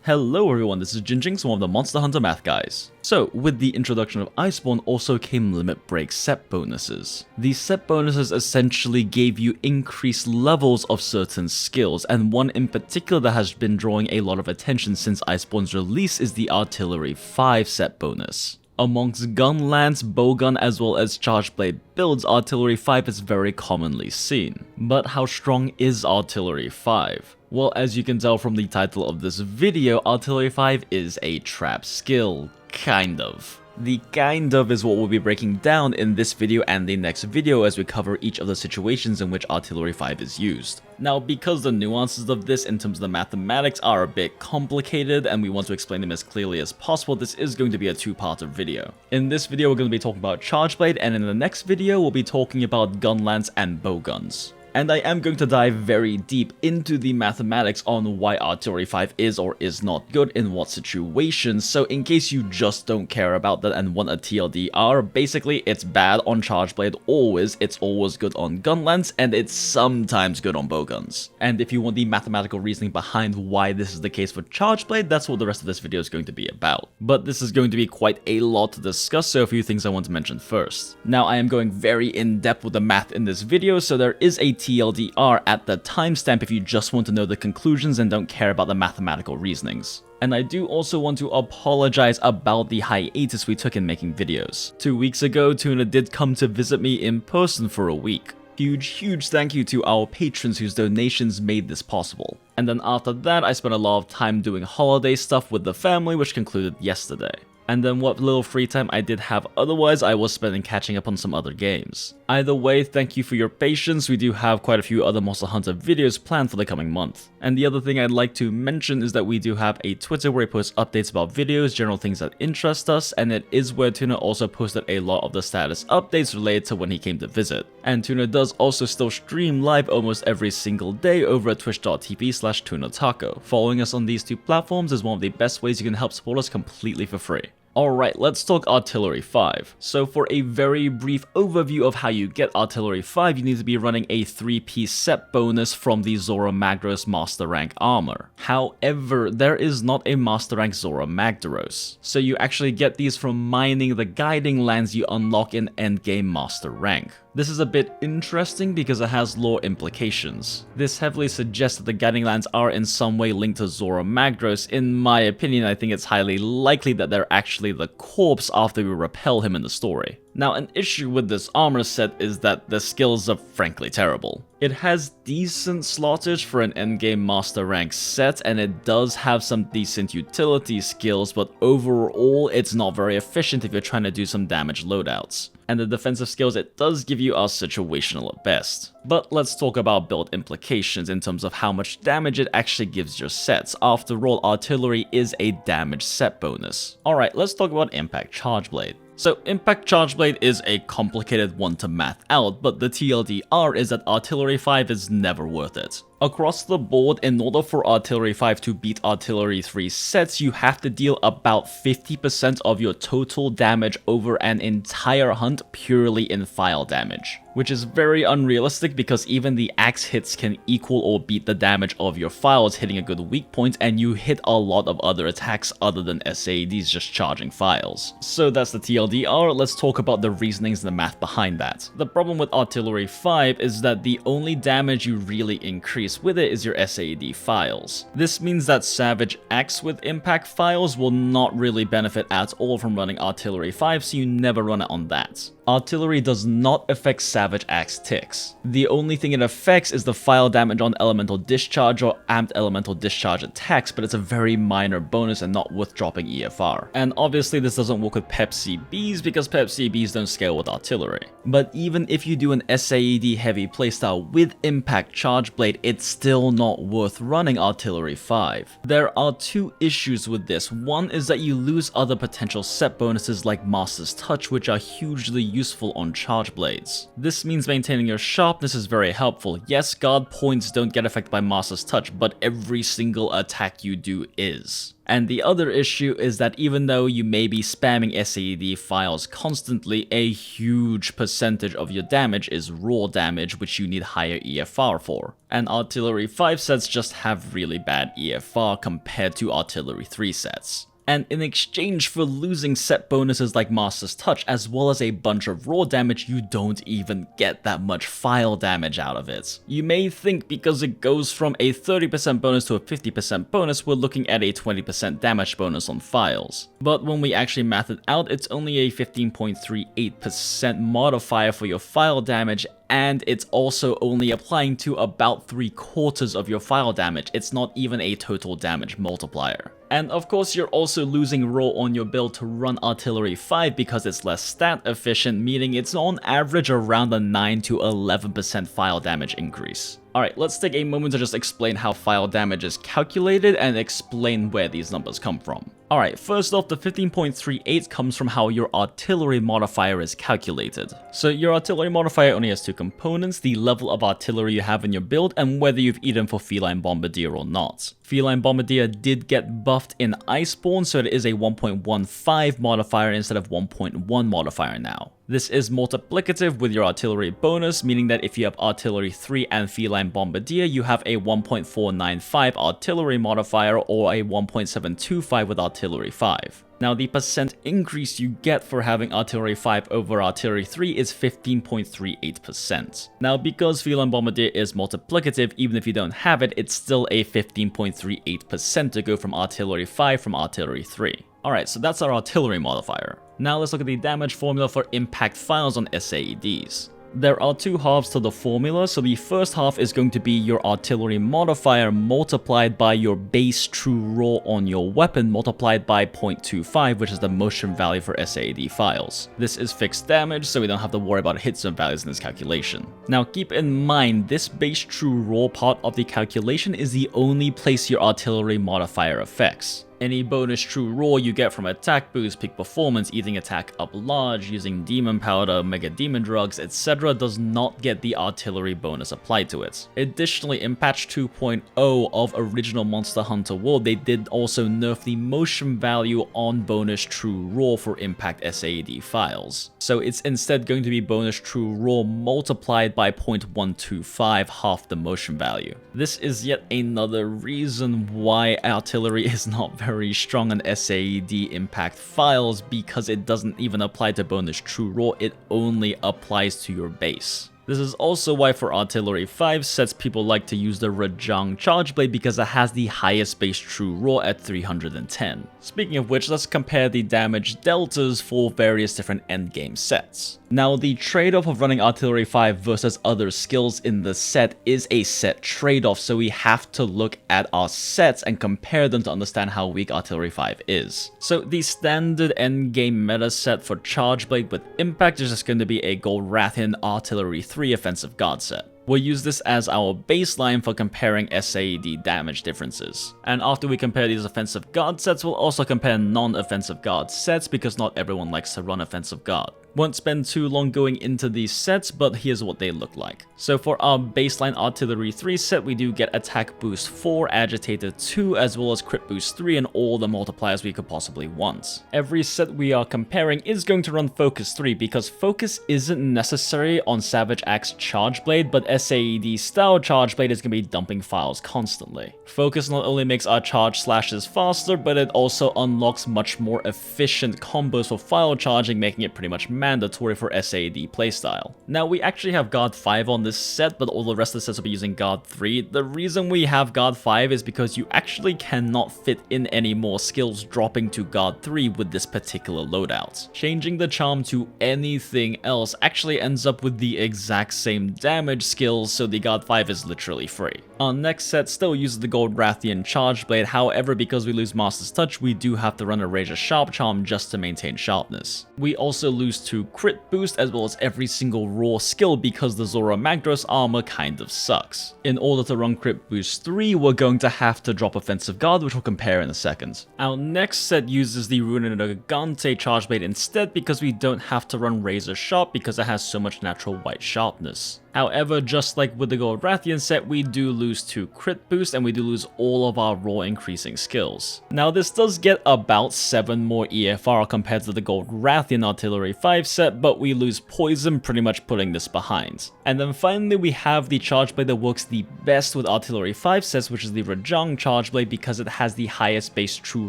Hello everyone, this is JinJinx, one of the Monster Hunter math guys. So, with the introduction of Iceborne also came limit break set bonuses. These set bonuses essentially gave you increased levels of certain skills, and one in particular that has been drawing a lot of attention since Iceborne's release is the Artillery 5 set bonus. Amongst gun, lance, bowgun as well as charge blade builds, Artillery 5 is very commonly seen. But how strong is Artillery 5? Well, as you can tell from the title of this video, Artillery 5 is a trap skill, kind of. The kind of is what we'll be breaking down in this video and the next video as we cover each of the situations in which Artillery 5 is used. Now, because the nuances of this in terms of the mathematics are a bit complicated and we want to explain them as clearly as possible, this is going to be a two-parter video. In this video, we're going to be talking about Charge Blade, and in the next video, we'll be talking about gun lance and bowguns. And I am going to dive very deep into the mathematics on why Artillery 5 is or is not good in what situations, so in case you just don't care about that and want a TLDR, basically it's bad on Charge Blade always, it's always good on gun lance, and it's sometimes good on bowguns. And if you want the mathematical reasoning behind why this is the case for Charge Blade, that's what the rest of this video is going to be about. But this is going to be quite a lot to discuss, so a few things I want to mention first. Now, I am going very in-depth with the math in this video, so there is a TLDR at the timestamp if you just want to know the conclusions and don't care about the mathematical reasonings. And I do also want to apologize about the hiatus we took in making videos. 2 weeks ago, Tuna did come to visit me in person for a week. Huge thank you to our patrons whose donations made this possible. And then after that, I spent a lot of time doing holiday stuff with the family, which concluded yesterday. And then what little free time I did have otherwise, I was spending catching up on some other games. Either way, thank you for your patience. We do have quite a few other Monster Hunter videos planned for the coming month. And the other thing I'd like to mention is that we do have a Twitter where we post updates about videos, general things that interest us, and it is where Tuna also posted a lot of the status updates related to when he came to visit. And Tuna does also still stream live almost every single day over at twitch.tv/TunaTaco. Following us on these two platforms is one of the best ways you can help support us completely for free. Alright, let's talk Artillery 5. So for a very brief overview of how you get Artillery 5, you need to be running a 3-piece set bonus from the Zora Magdaros Master Rank armor. However, there is not a Master Rank Zora Magdaros, so you actually get these from mining the guiding lands you unlock in Endgame Master Rank. This is a bit interesting because it has lore implications. This heavily suggests that the guiding lands are in some way linked to Zora Magdaros. In my opinion, I think it's highly likely that they're actually the corpse after we repel him in the story. Now, an issue with this armor set is that the skills are frankly terrible. It has decent slottage for an endgame master rank set, and it does have some decent utility skills, but overall it's not very efficient if you're trying to do some damage loadouts. And the defensive skills it does give you are situational at best. But let's talk about build implications in terms of how much damage it actually gives your sets. After all, Artillery is a damage set bonus. Alright, let's talk about Impact Charge Blade. So Impact Charge Blade is a complicated one to math out, but the TLDR is that Artillery 5 is never worth it. Across the board, in order for Artillery 5 to beat Artillery 3 sets, you have to deal about 50% of your total damage over an entire hunt purely in Phial damage. Which is very unrealistic because even the axe hits can equal or beat the damage of your Phials hitting a good weak point, and you hit a lot of other attacks other than SAEDs just charging Phials. So that's the TLDR, let's talk about the reasonings and the math behind that. The problem with Artillery 5 is that the only damage you really increase with it is your SAED Phials. This means that Savage Axe with Impact Phials will not really benefit at all from running Artillery 5, so you never run it on that. Artillery does not affect Savage Axe ticks. The only thing it affects is the Phial damage on Elemental Discharge or Amped Elemental Discharge attacks, but it's a very minor bonus and not worth dropping EFR. And obviously this doesn't work with Pep CBs because Pep CBs don't scale with Artillery. But even if you do an SAED heavy playstyle with Impact Charge Blade, it's still not worth running Artillery 5. There are two issues with this. One is that you lose other potential set bonuses like Master's Touch, which are hugely useful on Charge Blades. This means maintaining your sharpness is very helpful. Yes, guard points don't get affected by Master's Touch, but every single attack you do is. And the other issue is that even though you may be spamming SAED files constantly, a huge percentage of your damage is raw damage, which you need higher EFR for. And Artillery 5 sets just have really bad EFR compared to Artillery 3 sets. And in exchange for losing set bonuses like Master's Touch as well as a bunch of raw damage, you don't even get that much file damage out of it. You may think because it goes from a 30% bonus to a 50% bonus, we're looking at a 20% damage bonus on files. But when we actually math it out, it's only a 15.38% modifier for your file damage, and it's also only applying to about 3/4 of your file damage. It's not even a total damage multiplier. And of course, you're also losing raw on your build to run Artillery 5 because it's less stat efficient, meaning it's on average around a 9 to 11% file damage increase. Alright, let's take a moment to just explain how file damage is calculated and explain where these numbers come from. Alright, first off, the 15.38 comes from how your artillery modifier is calculated. So your artillery modifier only has two components, the level of artillery you have in your build and whether you've eaten for Feline Bombardier or not. Feline Bombardier did get buffed in Iceborne, so it is a 1.15 modifier instead of 1.1 modifier now. This is multiplicative with your artillery bonus, meaning that if you have Artillery 3 and Feline Bombardier, you have a 1.495 artillery modifier or a 1.725 with Artillery 5. Now, the percent increase you get for having Artillery 5 over Artillery 3 is 15.38%. Now, because Feline Bombardier is multiplicative, even if you don't have it, it's still a 15.38% to go from Artillery 5 from Artillery 3. Alright, so that's our artillery modifier. Now let's look at the damage formula for impact files on SAEDs. There are two halves to the formula, so the first half is going to be your artillery modifier multiplied by your base true raw on your weapon multiplied by 0.25, which is the motion value for SAED files. This is fixed damage, so we don't have to worry about hit zone values in this calculation. Now keep in mind, this base true raw part of the calculation is the only place your artillery modifier affects. Any bonus true raw you get from attack boost, peak performance, eating attack up large, using demon powder, mega demon drugs, etc. does not get the artillery bonus applied to it. Additionally, in patch 2.0 of original Monster Hunter World, they did also nerf the motion value on bonus true raw for impact SAED files. So it's instead going to be bonus true raw multiplied by 0.125, half the motion value. This is yet another reason why artillery is not very strong on SAED impact files, because it doesn't even apply to bonus true raw, it only applies to your base. This is also why for Artillery 5 sets people like to use the Rajang Charge Blade because it has the highest base true raw at 310. Speaking of which, let's compare the damage deltas for various different endgame sets. Now, the trade-off of running Artillery 5 versus other skills in the set is a set trade-off, so we have to look at our sets and compare them to understand how weak Artillery 5 is. So the standard endgame meta set for Charge Blade with Impact is just going to be a Gold Rathian Artillery 3 offensive guard set. We'll use this as our baseline for comparing SAED damage differences. And after we compare these offensive guard sets, we'll also compare non-offensive guard sets because not everyone likes to run offensive guard. Won't spend too long going into these sets, but here's what they look like. So for our baseline Artillery 3 set, we do get Attack Boost 4, Agitator 2, as well as Crit Boost 3 and all the multipliers we could possibly want. Every set we are comparing is going to run Focus 3 because Focus isn't necessary on Savage Axe Charge Blade, but SAED style Charge Blade is going to be dumping files constantly. Focus not only makes our charge slashes faster, but it also unlocks much more efficient combos for file charging, making it pretty much mandatory for SAED playstyle. Now, we actually have Guard 5 on this set, but all the rest of the sets will be using Guard 3. The reason we have Guard 5 is because you actually cannot fit in any more skills dropping to Guard 3 with this particular loadout. Changing the charm to anything else actually ends up with the exact same damage skills, so the Guard 5 is literally free. Our next set still uses the Gold Rathian Charge Blade, however, because we lose Master's Touch, we do have to run a Razor Sharp Charm just to maintain sharpness. We also lose to Crit Boost as well as every single raw skill because the Zora Magdaros armor kind of sucks. In order to run Crit Boost 3, we're going to have to drop Offensive Guard, which we'll compare in a second. Our next set uses the Runen Gigante Charge Blade instead because we don't have to run Razor Sharp because it has so much natural white sharpness. However, just like with the Gold Rathian set, we do lose 2 crit boost and we do lose all of our raw increasing skills. Now this does get about 7 more EFR compared to the Gold Rathian Artillery 5 set, but we lose poison, pretty much putting this behind. And then finally we have the Charge Blade that works the best with Artillery 5 sets, which is the Rajang Charge Blade, because it has the highest base true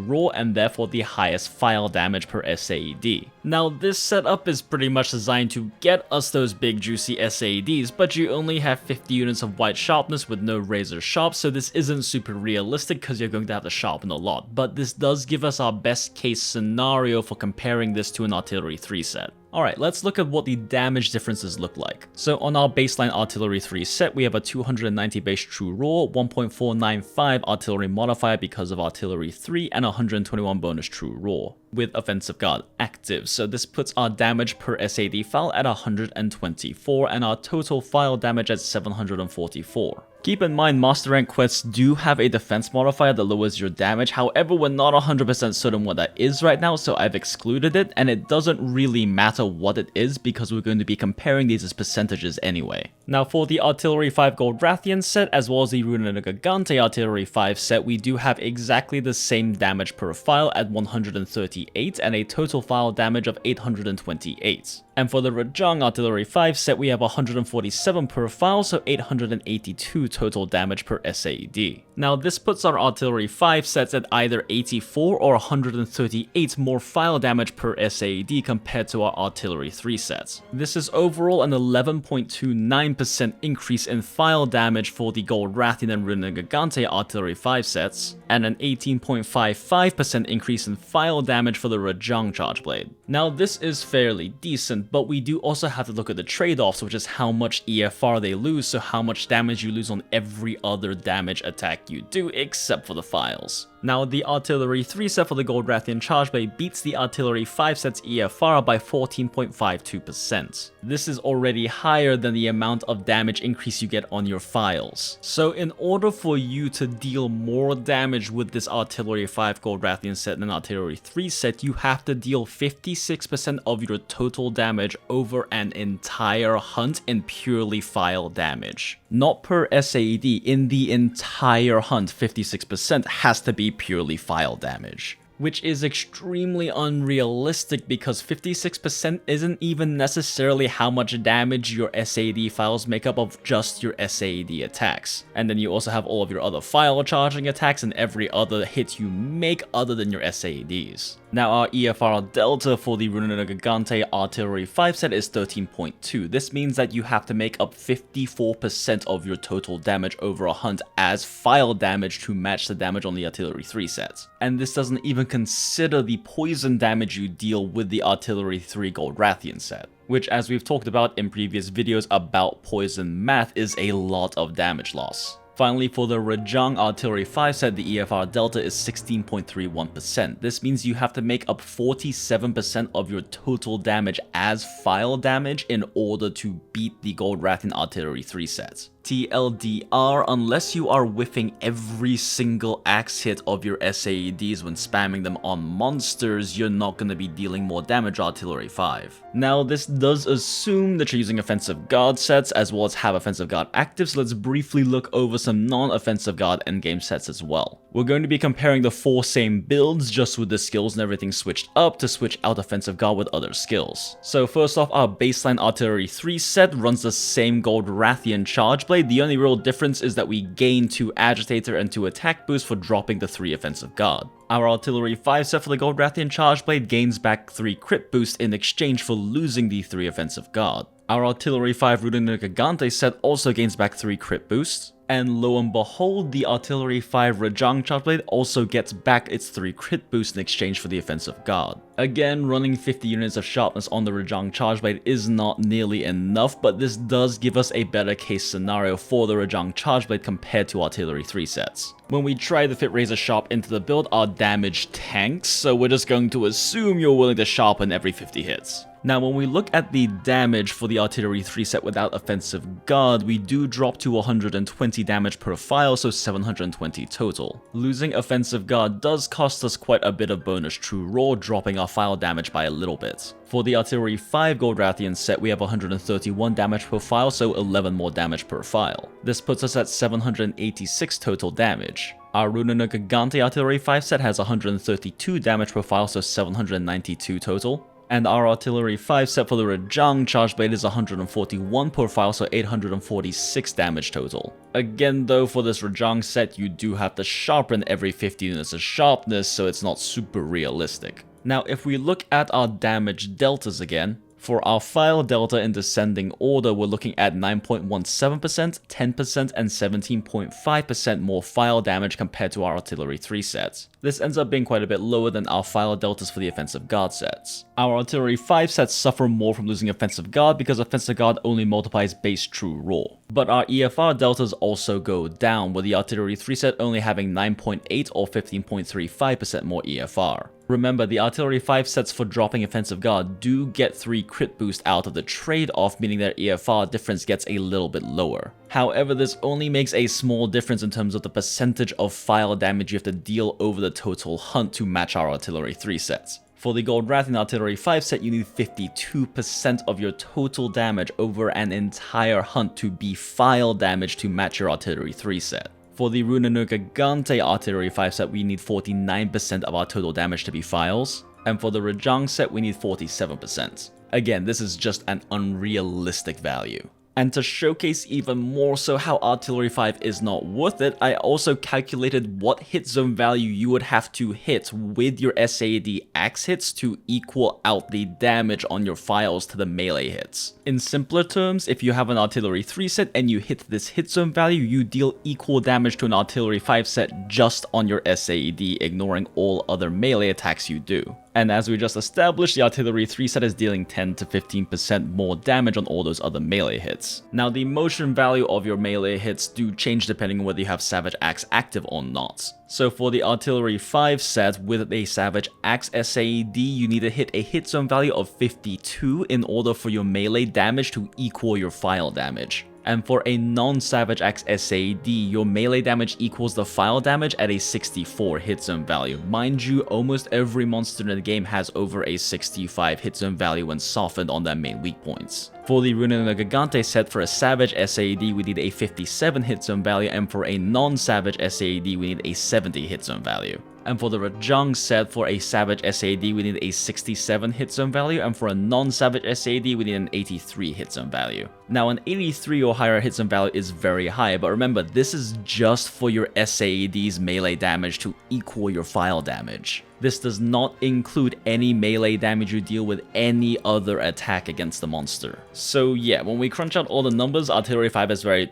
raw and therefore the highest file damage per SAED. Now this setup is pretty much designed to get us those big juicy SAEDs, but you only have 50 units of white sharpness with no razor sharp, so this isn't super realistic because you're going to have to sharpen a lot, but this does give us our best case scenario for comparing this to an Artillery 3 set. Alright, let's look at what the damage differences look like. So on our baseline Artillery 3 set, we have a 290 base true raw, 1.495 artillery modifier because of Artillery 3, and 121 bonus true raw, with Offensive Guard active. So this puts our damage per SAD file at 124, and our total file damage at 744. Keep in mind, Master Rank quests do have a defense modifier that lowers your damage, however we're not 100% certain what that is right now, so I've excluded it, and it doesn't really matter what it is because we're going to be comparing these as percentages anyway. Now for the Artillery 5 Gold Rathian set, as well as the Runa Gigante Artillery 5 set, we do have exactly the same damage per file at 138 and a total file damage of 828. And for the Rajang Artillery 5 set, we have 147 per file, so 882 total damage per SAED. Now this puts our Artillery 5 sets at either 84 or 138 more file damage per SAED compared to our Artillery 3 sets. This is overall an 11.29% increase in file damage for the Gold Rathian and Runa Gigante Artillery 5 sets, and an 18.55% increase in file damage for the Rajang Charge Blade. Now this is fairly decent, but we do also have to look at the trade-offs, which is how much EFR they lose, so how much damage you lose on every other damage attack you do, except for the files. Now the Artillery 3 set for the Gold Rathian Charge Blade beats the Artillery 5 set's EFR by 14.52%. This is already higher than the amount of damage increase you get on your files. So in order for you to deal more damage with this Artillery 5 Gold Rathian set than Artillery 3 set, you have to deal 56% of your total damage over an entire hunt in purely file damage. Not per SAED, in the entire hunt, 56% has to be purely file damage, which is extremely unrealistic because 56% isn't even necessarily how much damage your SAD files make up of just your SAD attacks. And then you also have all of your other file charging attacks and every other hit you make other than your SADs. Now our EFR delta for the Runa Gigante Artillery 5 set is 13.2. This means that you have to make up 54% of your total damage over a hunt as file damage to match the damage on the Artillery 3 set. And this doesn't even consider the poison damage you deal with the Artillery 3 Gold Rathian set, which, as we've talked about in previous videos about poison math, is a lot of damage loss. Finally, for the Rajang Artillery 5 set, the EFR delta is 16.31%. This means you have to make up 47% of your total damage as file damage in order to beat the Gold Rathian Artillery 3 set. TLDR, unless you are whiffing every single axe hit of your SAEDs when spamming them on monsters, you're not going to be dealing more damage Artillery 5. Now, this does assume that you're using Offensive Guard sets as well as have Offensive Guard active, so let's briefly look over some non-Offensive Guard endgame sets as well. We're going to be comparing the 4 same builds just with the skills and everything switched up to switch out Offensive Guard with other skills. So first off, our baseline Artillery 3 set runs the same Gold Rathian Charge Blade. The only real difference is that we gain 2 Agitator and 2 attack boosts for dropping the 3 Offensive Guard. Our Artillery 5 set for the Gold Rathian Charge Blade gains back 3 crit boosts in exchange for losing the 3 Offensive Guard. Our Artillery 5 Runa Gigante set also gains back 3 crit boosts. And lo and behold, the Artillery 5 Rajang Charge Blade also gets back its 3 crit boosts in exchange for the Offensive Guard. Again, running 50 units of sharpness on the Rajang Charge Blade is not nearly enough, but this does give us a better case scenario for the Rajang Charge Blade compared to Artillery 3 sets. When we try to fit Razor Sharp into the build, our damage tanks, so we're just going to assume you're willing to sharpen every 50 hits. Now, when we look at the damage for the Artillery 3 set without Offensive Guard, we do drop to 120 damage per file, so 720 total. Losing Offensive Guard does cost us quite a bit of bonus True Raw, dropping our file damage by a little bit. For the Artillery 5 Gold Rathian set, we have 131 damage per file, so 11 more damage per file. This puts us at 786 total damage. Our Runano Gigante Artillery 5 set has 132 damage per file, so 792 total. And our Artillery 5 set for the Rajang Charge Blade is 141 per file, so 846 damage total. Again though, for this Rajang set, you do have to sharpen every 50 units of sharpness, so it's not super realistic. Now, if we look at our damage deltas again, for our file delta in descending order, we're looking at 9.17%, 10%, and 17.5% more file damage compared to our Artillery 3 sets. This ends up being quite a bit lower than our file deltas for the Offensive Guard sets. Our Artillery 5 sets suffer more from losing Offensive Guard because Offensive Guard only multiplies base True Raw. But our EFR deltas also go down, with the Artillery 3 set only having 9.8 or 15.35% more EFR. Remember, the Artillery 5 sets for dropping Offensive Guard do get 3 crit boost out of the trade-off, meaning their EFR difference gets a little bit lower. However, this only makes a small difference in terms of the percentage of file damage you have to deal over the total hunt to match our Artillery 3 sets. For the Gold Rathian Artillery 5 set, you need 52% of your total damage over an entire hunt to be file damage to match your Artillery 3 set. For the Runano Gigante Artillery 5 set, we need 49% of our total damage to be files, and for the Rajang set, we need 47%. Again, this is just an unrealistic value. And to showcase even more so how Artillery 5 is not worth it, I also calculated what hit zone value you would have to hit with your SAD axe hits to equal out the damage on your files to the melee hits. In simpler terms, if you have an Artillery 3 set and you hit this hit zone value, you deal equal damage to an Artillery 5 set just on your SAD, ignoring all other melee attacks you do. And as we just established, the Artillery 3 set is dealing 10 to 15% more damage on all those other melee hits. Now, the motion value of your melee hits do change depending on whether you have Savage Axe active or not. So for the Artillery 5 set with a Savage Axe SAD, you need to hit a hit zone value of 52 in order for your melee damage to equal your file damage. And for a non-Savage Axe SAD, your melee damage equals the file damage at a 64 hit zone value. Mind you, almost every monster in the game has over a 65 hit zone value when softened on their main weak points. For the Runano Gigante set, for a Savage SAD, we need a 57 hit zone value, and for a non-Savage SAD, we need a 70 hit zone value. And for the Rajang set, for a Savage SAD, we need a 67 hit zone value, and for a non-Savage SAD, we need an 83 hit zone value. Now, an 83 or higher hit zone value is very high, but remember, this is just for your SAD's melee damage to equal your file damage. This does not include any melee damage you deal with any other attack against the monster. So yeah, when we crunch out all the numbers, Artillery 5 is very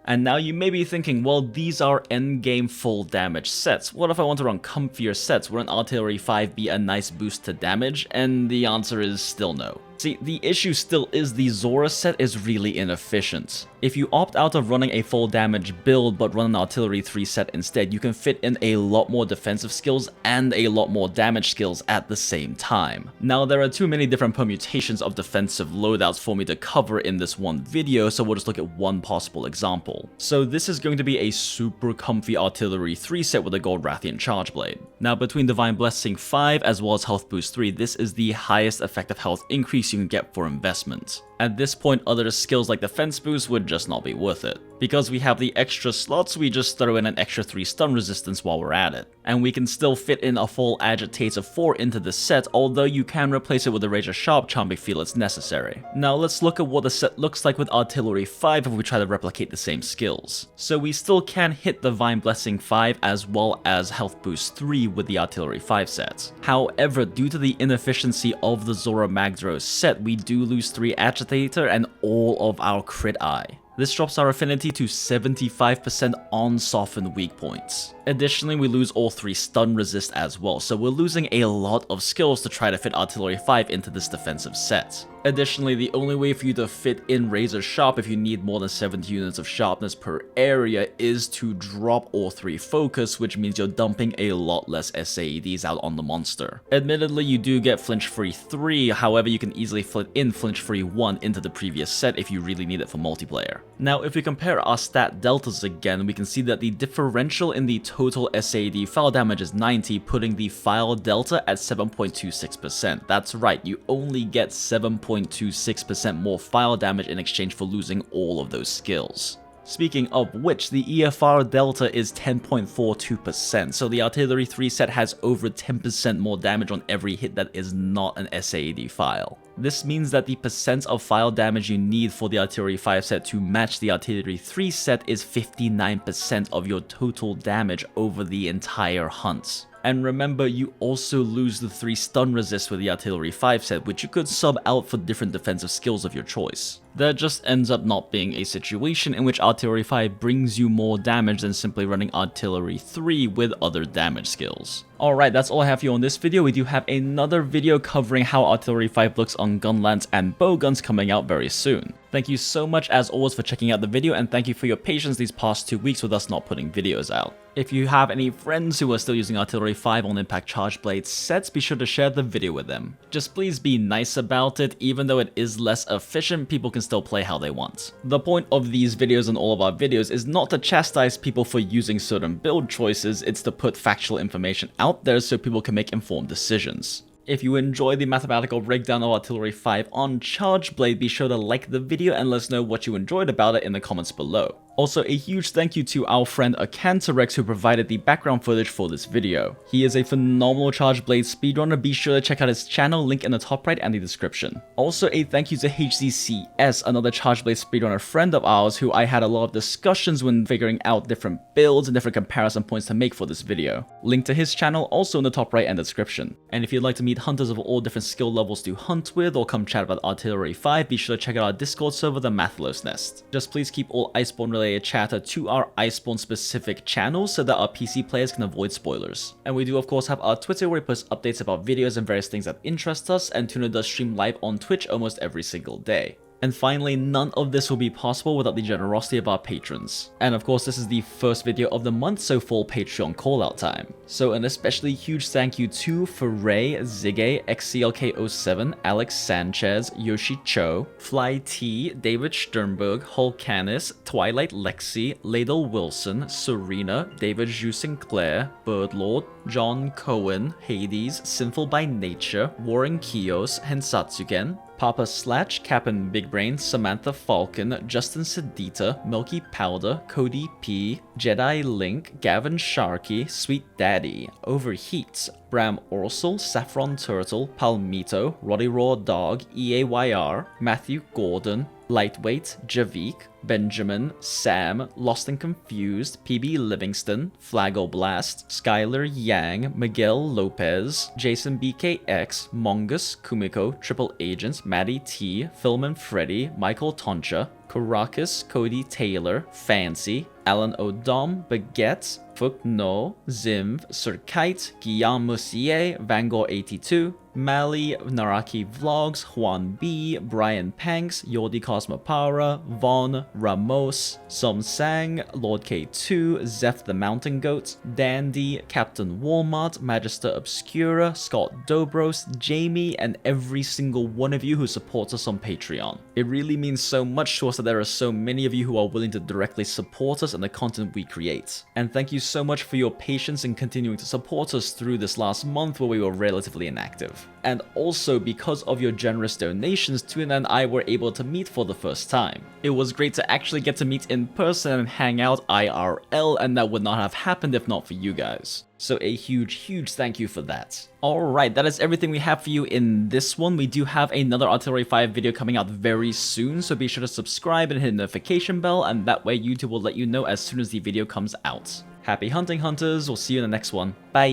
And now you may be thinking, well, these are endgame full damage sets. What if I want to run comfier sets? Wouldn't Artillery 5 be a nice boost to damage? And the answer is still no. See, the issue still is the Zora set is really inefficient. If you opt out of running a full damage build but run an Artillery 3 set instead, you can fit in a lot more defensive skills and a lot more damage skills at the same time. Now, there are too many different permutations of defensive loadouts for me to cover in this one video, so we'll just look at one possible example. So this is going to be a super comfy Artillery 3 set with a Gold Rathian Charge Blade. Now, between Divine Blessing 5 as well as Health Boost 3, this is the highest effective health increase you can get for investment. At this point, other skills like Defense Boost would just not be worth it. Because we have the extra slots, we just throw in an extra 3 stun resistance while we're at it. And we can still fit in a full Agitator 4 into the set, although you can replace it with a Razor Sharp charm if you feel it's necessary. Now let's look at what the set looks like with Artillery 5 if we try to replicate the same skills. So we still can hit Divine Blessing 5 as well as Health Boost 3 with the Artillery 5 set. However, due to the inefficiency of the Zora Magdro set, we do lose 3 Agitator and all of our Crit Eye. This drops our affinity to 75% on softened weak points. Additionally, we lose all 3 stun resist as well, so we're losing a lot of skills to try to fit Artillery 5 into this defensive set. Additionally, the only way for you to fit in Razor Sharp if you need more than 70 units of sharpness per area is to drop all 3 focus, which means you're dumping a lot less SAEDs out on the monster. Admittedly, you do get Flinch Free 3, however you can easily fit in Flinch Free 1 into the previous set if you really need it for multiplayer. Now, if we compare our stat deltas again, we can see that the differential in the total SAED file damage is 90, putting the file delta at 7.26%. That's right, you only get 7.26% more file damage in exchange for losing all of those skills. Speaking of which, the EFR delta is 10.42%, so the Artillery 3 set has over 10% more damage on every hit that is not an SAED file. This means that the percent of file damage you need for the Artillery 5 set to match the Artillery 3 set is 59% of your total damage over the entire hunt. And remember, you also lose the 3 stun resist with the Artillery 5 set, which you could sub out for different defensive skills of your choice. There just ends up not being a situation in which Artillery 5 brings you more damage than simply running Artillery 3 with other damage skills. Alright, that's all I have for you on this video. We do have another video covering how Artillery 5 looks on gunlance and bowguns coming out very soon. Thank you so much as always for checking out the video, and thank you for your patience these past 2 weeks with us not putting videos out. If you have any friends who are still using Artillery 5 on Impact Charge Blade sets, be sure to share the video with them. Just please be nice about it. Even though it is less efficient, people can still play how they want. The point of these videos and all of our videos is not to chastise people for using certain build choices, it's to put factual information out there so people can make informed decisions. If you enjoy the mathematical breakdown of Artillery 5 on Charge Blade, be sure to like the video and let us know what you enjoyed about it in the comments below. Also, a huge thank you to our friend AkantoreX who provided the background footage for this video. He is a phenomenal Charge Blade speedrunner, be sure to check out his channel, link in the top right and the description. Also, a thank you to HCZS, another Charge Blade speedrunner friend of ours who I had a lot of discussions when figuring out different builds and different comparison points to make for this video. Link to his channel also in the top right and description. And if you'd like to meet hunters of all different skill levels to hunt with or come chat about Artillery 5, be sure to check out our Discord server, the Mathlos Nest. Just please keep all Iceborne related chatter to our Iceborne specific channels so that our PC players can avoid spoilers. And we do of course have our Twitter where we post updates about videos and various things that interest us, and Tuna does stream live on Twitch almost every single day. And finally, none of this will be possible without the generosity of our patrons. And of course, this is the first video of the month, so full Patreon callout time. So an especially huge thank you to Foray, Ziggy, XCLK07, Alex Sanchez, Yoshi Cho, Fly T, David Sternberg, Hulkanis, Twilight Lexi, Ladle Wilson, Serena, David Ju Sinclair, Birdlord, John Cohen, Hades, Sinful by Nature, Warren Kios, Hensatsugen, Papa Slatch, Cap'n Big Brain, Samantha Falcon, Justin Sedita, Milky Powder, Cody P, Jedi Link, Gavin Sharkey, Sweet Daddy, Overheat, Bram Orsel, Saffron Turtle, Palmito, Roddy Raw Dog, EAYR, Matthew Gordon, Lightweight, Javik, Benjamin, Sam, Lost and Confused, PB Livingston, Flaggle Blast, Skylar Yang, Miguel Lopez, Jason BKX, Mongus, Kumiko, Triple Agents, Maddie T, Philman Freddy, Michael Toncha, Caracas, Cody Taylor, Fancy, Alan O'Dom, Baguette, Fook No, Zimv, Sir Kite, Guillaume Moussier, Vangor 82, Mali, Naraki Vlogs, Juan B, Brian Panks, Yordi Cosmopara, Von, Ramos, Som Sang, Lord K2, Zeph the Mountain Goat, Dandy, Captain Walmart, Magister Obscura, Scott Dobros, Jamie, and every single one of you who supports us on Patreon. It really means so much to us that there are so many of you who are willing to directly support us and the content we create. And thank you so much for your patience in continuing to support us through this last month where we were relatively inactive. And also, because of your generous donations, Tuna and I were able to meet for the first time. It was great to actually get to meet in person and hang out IRL, and that would not have happened if not for you guys. So a huge thank you for that. Alright, that is everything we have for you in this one. We do have another Artillery 5 video coming out very soon, so be sure to subscribe and hit the notification bell, and that way YouTube will let you know as soon as the video comes out. Happy hunting, hunters. We'll see you in the next one. Bye!